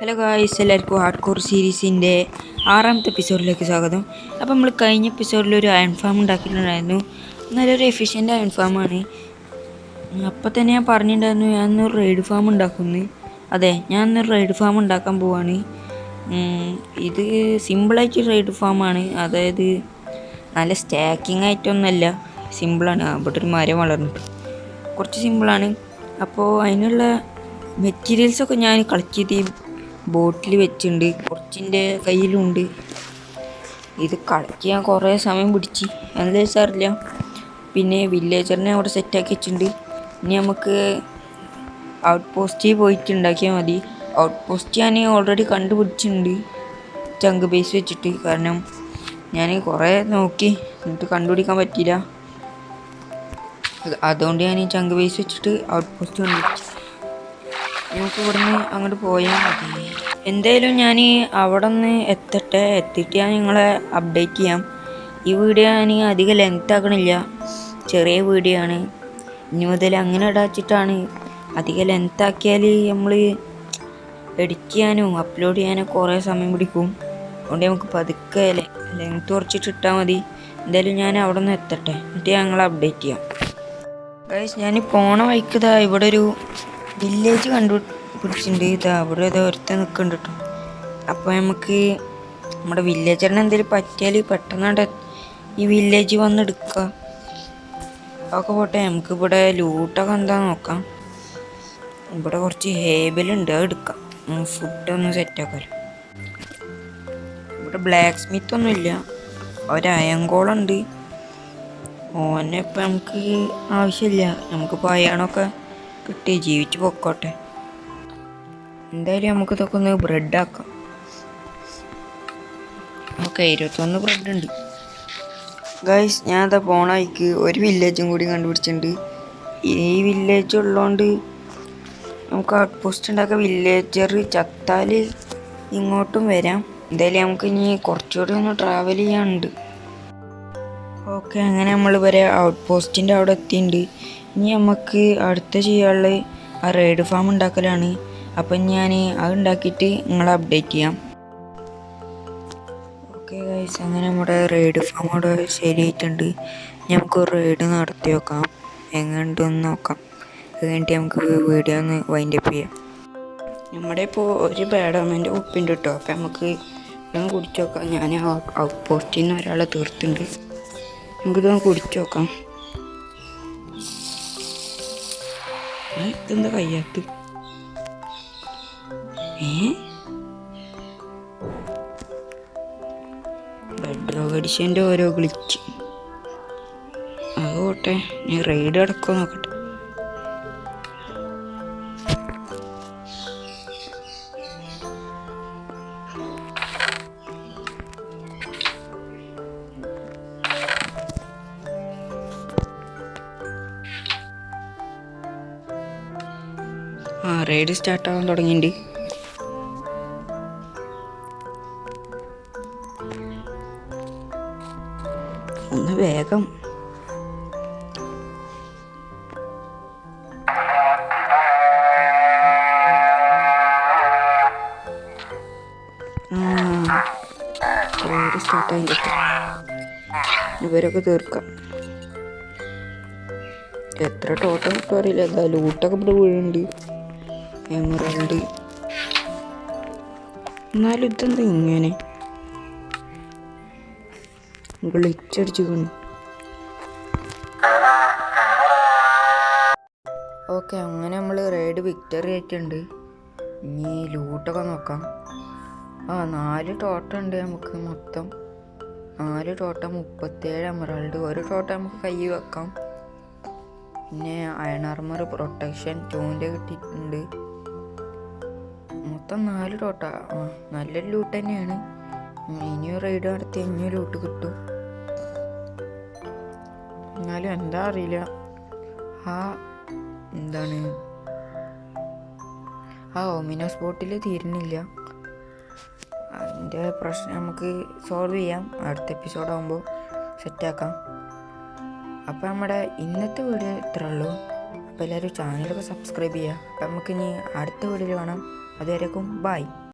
Hello guys, എല്ലാവർക്കും hard core സീരീസിൻ്റെ 6ാമത്തെ എപ്പിസോഡിലേക്ക് സ്വാഗതം. അപ്പോൾ നമ്മൾ കഴിഞ്ഞ എപ്പിസോഡിൽ ഒരു അയൺ ഫാം ഉണ്ടാക്കിയിട്ടുണ്ടായിരുന്നു. നല്ലൊരു എഫിഷ്യൻ്റ് അയൺ ഫാമാണ്. അപ്പോൾ തന്നെ ഞാൻ പറഞ്ഞിട്ടുണ്ടായിരുന്നു ഞാനൊരു റെയ്ഡ് ഫാം ഉണ്ടാക്കുന്നു. അതെ, ഞാനൊരു റെയ്ഡ് ഫാം ഉണ്ടാക്കാൻ പോവാണ്. ഇത് സിമ്പിളായിട്ട് റെയ്ഡ് ഫാമാണ്. അതായത് നല്ല സ്റ്റാക്കിംഗ് ആയിട്ടൊന്നുമല്ല, സിമ്പിളാണ്. അവിടെ ഒരു മരം വളർന്നിട്ട് കുറച്ച് സിമ്പിളാണ്. അപ്പോൾ അതിനുള്ള മെറ്റീരിയൽസൊക്കെ ഞാൻ കളക്ട് ചെയ്ത് ബോട്ടിൽ വെച്ചിട്ടുണ്ട്, കുറച്ചിൻ്റെ കയ്യിലുണ്ട്. ഇത് കളക്ട് ചെയ്യാൻ കുറേ സമയം പിടിച്ച്, എന്താ വെച്ചാറില്ല. പിന്നെ വില്ലേജറിനെ അവിടെ സെറ്റാക്കി വെച്ചിട്ടുണ്ട്. ഇനി നമുക്ക് ഔട്ട് പോസ്റ്റിൽ പോയിട്ട് ഉണ്ടാക്കിയാൽ മതി. ഔട്ട് പോസ്റ്റ് ഞാൻ ഓൾറെഡി കണ്ടുപിടിച്ചിട്ടുണ്ട് ചങ്ക് ബേസ് വെച്ചിട്ട്. കാരണം ഞാൻ കുറേ നോക്കി എന്നിട്ട് കണ്ടുപിടിക്കാൻ പറ്റിയില്ല. അതുകൊണ്ട് ഞാൻ ഈ ചങ്ക് ബേസ് വെച്ചിട്ട് ഔട്ട് പോസ്റ്റ് കണ്ടുപിടിച്ചു. നമുക്ക് ഇവിടുന്ന് അങ്ങോട്ട് പോയാൽ മതി. എന്തായാലും ഞാൻ അവിടെ നിന്ന് എത്തിയിട്ട് ഞാൻ നിങ്ങളെ അപ്ഡേറ്റ് ചെയ്യാം. ഈ വീഡിയോ ഞാൻ അധികം ലെങ്ത് ആക്കണില്ല, ചെറിയ വീഡിയോ ആണ്. ഇനി മുതൽ അങ്ങനെ ഇടാച്ചിട്ടാണ്. അധികം ലെങ്ത് ആക്കിയാൽ നമ്മൾ എഡിറ്റ് ചെയ്യാനും അപ്ലോഡ് ചെയ്യാനും കുറേ സമയം പിടിക്കും. അതുകൊണ്ട് നമുക്ക് പതുക്കെ ലെങ്ത് കുറച്ചിട്ട് ഇട്ടാൽ മതി. എന്തായാലും ഞാൻ അവിടെ നിന്ന് എത്തട്ടെ, എന്നിട്ട് ഞങ്ങളെ അപ്ഡേറ്റ് ചെയ്യാം. ഗൈസ്, ഞാൻ പോണ വഴിക്ക് ഇവിടെ ഒരു വില്ലേജ് കണ്ടുപിടിച്ചിട്ടുണ്ട്. അവിടെ ഒരുത്തൻ നിൽക്കുന്നുണ്ട് കേട്ടോ. അപ്പോൾ നമുക്ക് നമ്മുടെ വില്ലേജറിന് എന്തെങ്കിലും പറ്റിയാൽ പെട്ടെന്ന് ഈ വില്ലേജ് വന്ന് എടുക്കുക. അതൊക്കെ പോട്ടെ, നമുക്കിവിടെ ലൂട്ടൊക്കെ എന്താ നോക്കാം. ഇവിടെ കുറച്ച് ഹേബലുണ്ട്, അത് എടുക്കാം. ഫുഡൊന്ന് സെറ്റാക്കാമല്ലോ. ഇവിടെ ബ്ലാക്ക് സ്മിത്ത് ഒന്നുമില്ല, ഒരു അയങ്കോളുണ്ട്. ഓനെ ഇപ്പം നമുക്ക് ആവശ്യമില്ല. നമുക്കിപ്പോൾ അയണൊക്കെ കിട്ടി ജീവിച്ച് പൊക്കോട്ടെ. എന്തായാലും നമുക്ക് ഇതൊക്കെ ഒന്ന് ബ്രെഡ് ആക്കാം. ഓക്കെ, 21 ബ്രെഡ് ഉണ്ട്. ഗൈസ്, ഞാൻ അതാ പോണ വഴിക്ക് ഒരു വില്ലേജും കൂടി കണ്ടുപിടിച്ചിട്ടുണ്ട്. ഈ വില്ലേജ് ഉള്ളതുകൊണ്ട് നമുക്ക് ഔട്ട് പോസ്റ്റ് ഉണ്ടാക്കാം. വില്ലേജർ ചത്താൽ ഇങ്ങോട്ടും വരാം. എന്തായാലും നമുക്ക് ഇനി കുറച്ചുകൂടി ഒന്ന് ട്രാവൽ ചെയ്യാനുണ്ട്. ഓക്കെ, അങ്ങനെ നമ്മൾ വരെ ഔട്ട് പോസ്റ്റിൻ്റെ അവിടെ എത്തിയിട്ടുണ്ട്. ഇനി നമുക്ക് അടുത്ത ചെയ്യാനുള്ള ആ റെയ്ഡ് ഫാം ഉണ്ടാക്കലാണ്. അപ്പം ഞാൻ അത് ഉണ്ടാക്കിയിട്ട് നിങ്ങളെ അപ്ഡേറ്റ് ചെയ്യാം. ഓക്കെ ഗൈസ്, അങ്ങനെ നമ്മുടെ റെയ്ഡ് ഫാം അവിടെ ശരിയായിട്ടുണ്ട്. നമുക്ക് റെയ്ഡ് നടത്തി നോക്കാം, എങ്ങനെയുണ്ടെന്ന് നോക്കാം. അത് കഴിഞ്ഞിട്ട് നമുക്ക് വീഡിയോ ഒന്ന് വൈൻഡ് അപ്പ് ചെയ്യാം. നമ്മുടെ ഇപ്പോൾ ഒരു ബാഡാമൻ്റെ ഉപ്പുണ്ട് കേട്ടോ. അപ്പം നമുക്ക് ഇതൊന്ന് കുടിച്ച് നോക്കാം. ഞാൻ ഔട്ട് പോസ്റ്റിൽ നിന്ന് ഒരാളെ തീർത്തുണ്ട്. നമുക്കിതൊന്ന് കുടിച്ച് നോക്കാം. ഇതെന്താ കയ്യാത്ത്? ബെഡ്റോക്ക് എഡിഷൻ്റെ ഓരോ ഗ്ലിച്ച്. അത് പോട്ടെ, ഞാൻ റെയ്ഡ് അടക്കം നോക്കട്ടെ. റെയ്ഡ് സ്റ്റാർട്ടാവാൻ തുടങ്ങിയിട്ടുണ്ട്. ഒന്ന് വേഗം. റെയ്ഡ് സ്റ്റാർട്ടായി. ഇവരൊക്കെ തീർക്കാം. എത്ര ടോട്ടം കിട്ടും അറിയില്ല. എന്താ ലൂട്ടൊക്കെ ഇവിടെ വീഴുന്നുണ്ട്. എമറൽഡ്. എന്നാലും ഇതെന്താ ഇങ്ങനെ ഗ്ലിച്ചടിച്ചു കാണും. ഓക്കെ, അങ്ങനെ നമ്മൾ റെയ്ഡ് വിക്ടറി ആയിട്ടുണ്ട്. ഇനി ലൂട്ടൊക്കെ നോക്കാം. 4 ടോട്ടം ഉണ്ട് നമുക്ക്. മൊത്തം 4 ടോട്ടം, 37 എമറൽഡ്. ഒരു ടോട്ടം നമുക്ക് കൈ വെക്കാം. പിന്നെ അയൺ ആർമർ പ്രൊട്ടക്ഷൻ 2 കിട്ടിയിട്ടുണ്ട്. മൊത്തം 4 ടോട്ട. നല്ലൊരു ലൂട്ട് തന്നെയാണ്. ഇനിയും റെയ്ഡ് നടത്തി ഇനിയും ലൂട്ട് കിട്ടും. എന്നാലും എന്താ അറിയില്ല, എന്താണ് ഒമിനോസ് ബോട്ടിൽ തീരുന്നില്ല. അതിൻ്റെ പ്രശ്നം നമുക്ക് സോൾവ് ചെയ്യാം. അടുത്ത എപ്പിസോഡാകുമ്പോൾ സെറ്റാക്കാം. അപ്പോൾ നമ്മുടെ ഇന്നത്തെ വീഡിയോ ഇത്രേ ഉള്ളൂ. അപ്പോൾ എല്ലാവരും ചാനലൊക്കെ സബ്സ്ക്രൈബ് ചെയ്യുക. അപ്പോൾ നമുക്കിനി അടുത്ത വീഡിയോയിൽ കാണാം. അതുവരേക്കും ബൈ.